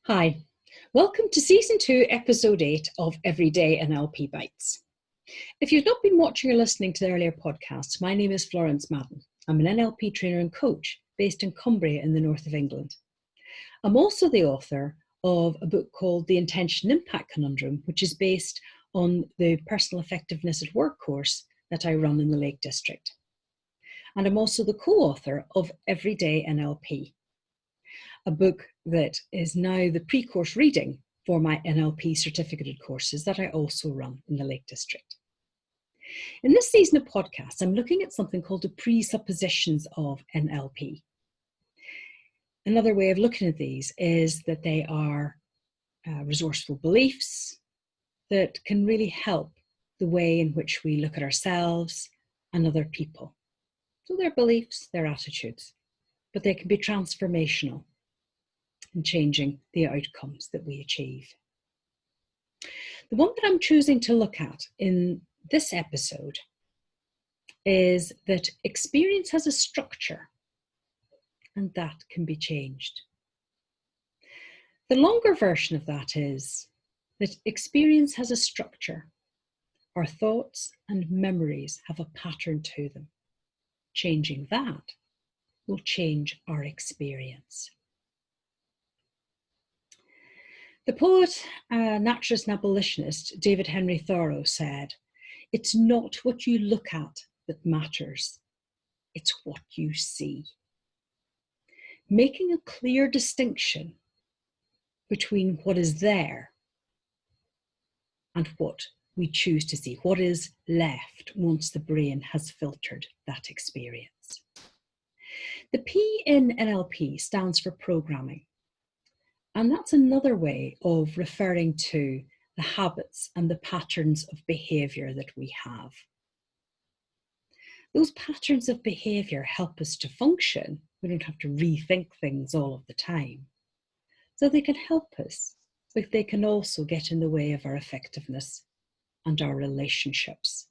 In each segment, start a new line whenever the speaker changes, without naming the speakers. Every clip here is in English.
Hi, welcome to Season 2, Episode 8 of Everyday NLP Bites. If you've not been watching or listening to the earlier podcasts, my name is Florence Madden. I'm an NLP trainer and coach based in Cumbria in the north of England. I'm also the author of a book called The Intention Impact Conundrum, which is based on the Personal Effectiveness at Work course that I run in the Lake District. And I'm also the co-author of Everyday NLP, a book that is now the pre-course reading for my NLP certificated courses that I also run in the Lake District. In this season of podcasts, I'm looking at something called the Pre-suppositions of NLP. Another way of looking at these is that they are resourceful beliefs that can really help the way in which we look at ourselves and other people. So they're beliefs, they're attitudes, but they can be transformational and changing the outcomes that we achieve. The one that I'm choosing to look at in this episode is that experience has a structure and that can be changed. The longer version of that is that experience has a structure. Our thoughts and memories have a pattern to them. Changing that will change our experience. The poet, naturalist and abolitionist David Henry Thoreau said, "It's not what you look at that matters, it's what you see." Making a clear distinction between what is there and what we choose to see, what is left once the brain has filtered that experience. The P in NLP stands for programming. And that's another way of referring to the habits and the patterns of behaviour that we have. Those patterns of behaviour help us to function. We don't have to rethink things all of the time. So they can help us, but they can also get in the way of our effectiveness and our relationships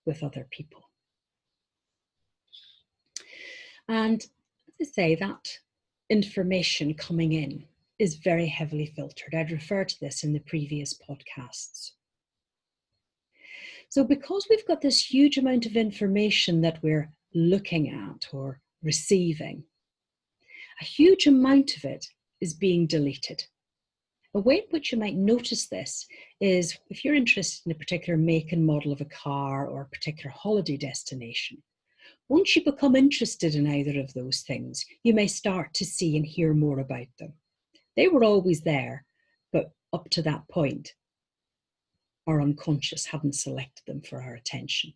with other people. And as I say, that information coming in is very heavily filtered. I'd referred to this in the previous podcasts. So because we've got this huge amount of information that we're looking at or receiving, a huge amount of it is being deleted. A way in which you might notice this is if you're interested in a particular make and model of a car or a particular holiday destination, once you become interested in either of those things, you may start to see and hear more about them. They were always there, but up to that point, our unconscious hadn't selected them for our attention.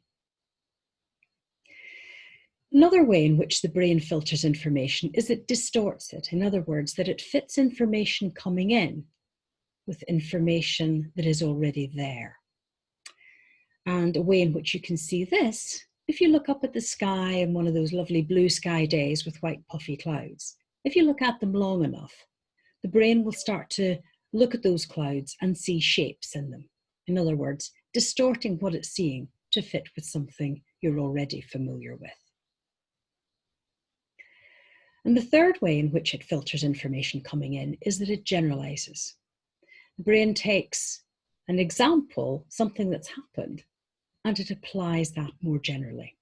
Another way in which the brain filters information is it distorts it. In other words, that it fits information coming in with information that is already there. And a way in which you can see this, if you look up at the sky on one of those lovely blue sky days with white puffy clouds, if you look at them long enough, the brain will start to look at those clouds and see shapes in them. In other words, distorting what it's seeing to fit with something you're already familiar with. And the third way in which it filters information coming in is that it generalizes. The brain takes an example, something that's happened, and it applies that more generally.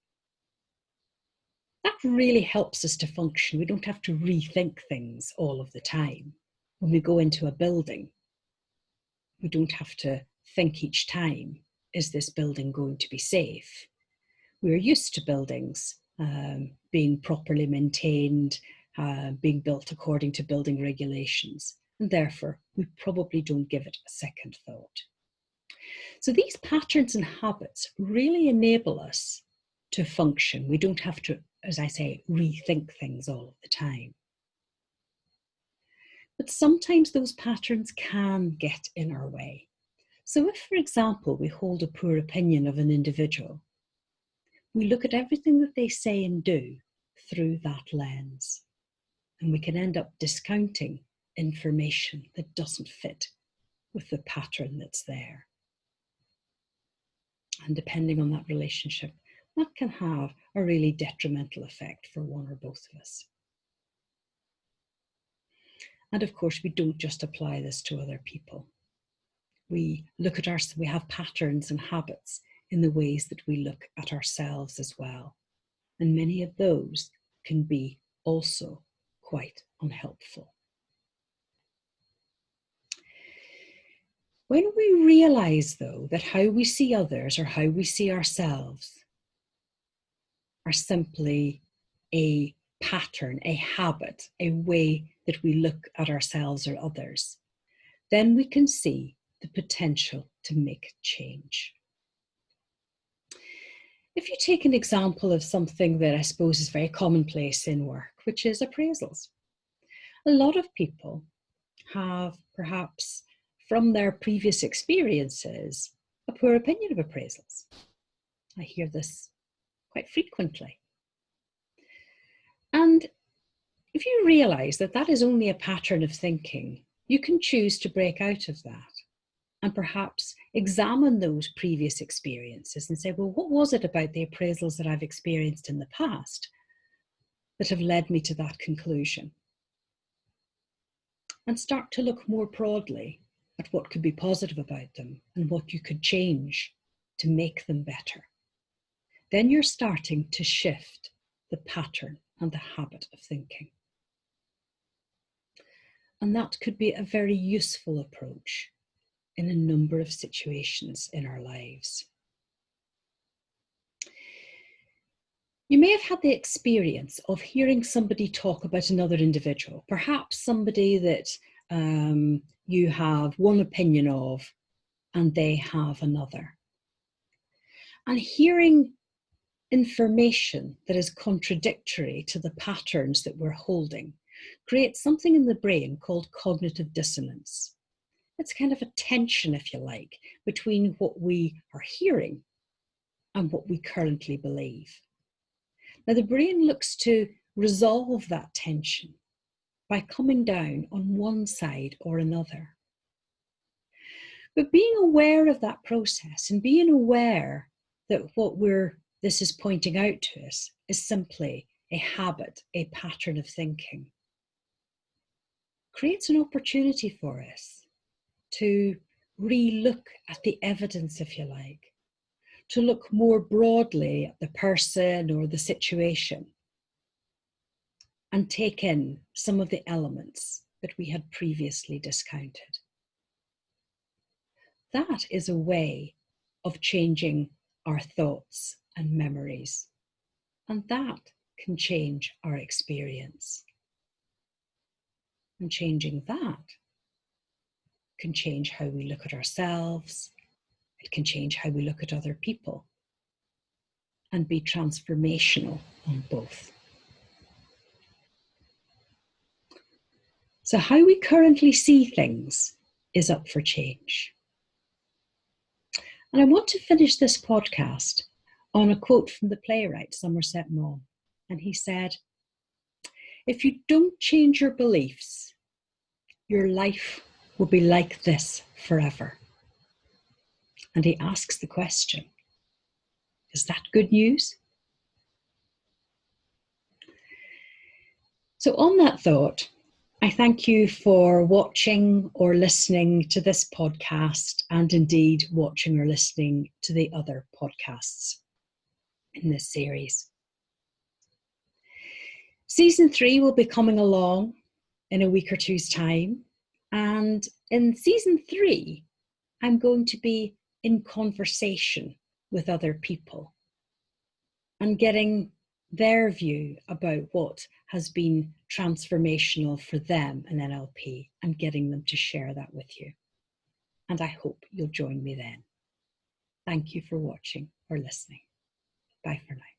That really helps us to function. We don't have to rethink things all of the time. When we go into a building, we don't have to think each time, is this building going to be safe? We're used to buildings being properly maintained, being built according to building regulations, and therefore we probably don't give it a second thought. So these patterns and habits really enable us to function. We don't have to, as I say, rethink things all of the time. But sometimes those patterns can get in our way. So if, for example, we hold a poor opinion of an individual, we look at everything that they say and do through that lens, and we can end up discounting information that doesn't fit with the pattern that's there. And depending on that relationship, that can have a really detrimental effect for one or both of us. And of course, we don't just apply this to other people. We have patterns and habits in the ways that we look at ourselves as well. And many of those can be also quite unhelpful. When we realize, though, that how we see others or how we see ourselves are simply a pattern, a habit, a way that we look at ourselves or others, then we can see the potential to make change. If you take an example of something that I suppose is very commonplace in work, which is appraisals. A lot of people have, perhaps from their previous experiences, a poor opinion of appraisals. I hear this quite frequently. And if you realize that that is only a pattern of thinking, you can choose to break out of that and perhaps examine those previous experiences and say, well, what was it about the appraisals that I've experienced in the past that have led me to that conclusion? And start to look more broadly at what could be positive about them and what you could change to make them better. Then you're starting to shift the pattern and the habit of thinking. And that could be a very useful approach in a number of situations in our lives. You may have had the experience of hearing somebody talk about another individual, perhaps somebody that you have one opinion of and they have another. And hearing information that is contradictory to the patterns that we're holding creates something in the brain called cognitive dissonance. It's kind of a tension, if you like, between what we are hearing and what we currently believe. Now, the brain looks to resolve that tension by coming down on one side or another. But being aware of that process and being aware that what this is pointing out to us is simply a habit, a pattern of thinking, creates an opportunity for us to re-look at the evidence, if you like, to look more broadly at the person or the situation and take in some of the elements that we had previously discounted. That is a way of changing our thoughts and memories, and that can change our experience. And changing that can change how we look at ourselves, it can change how we look at other people, and be transformational on both. So how we currently see things is up for change. And I want to finish this podcast on a quote from the playwright Somerset Maugham. And he said, "If you don't change your beliefs, your life will be like this forever." And he asks the question, is that good news? So on that thought, I thank you for watching or listening to this podcast, and indeed watching or listening to the other podcasts in this series. Season 3 will be coming along in a week or two's time. And in season 3, I'm going to be in conversation with other people and getting their view about what has been transformational for them in NLP and getting them to share that with you. And I hope you'll join me then. Thank you for watching or listening. Bye for now.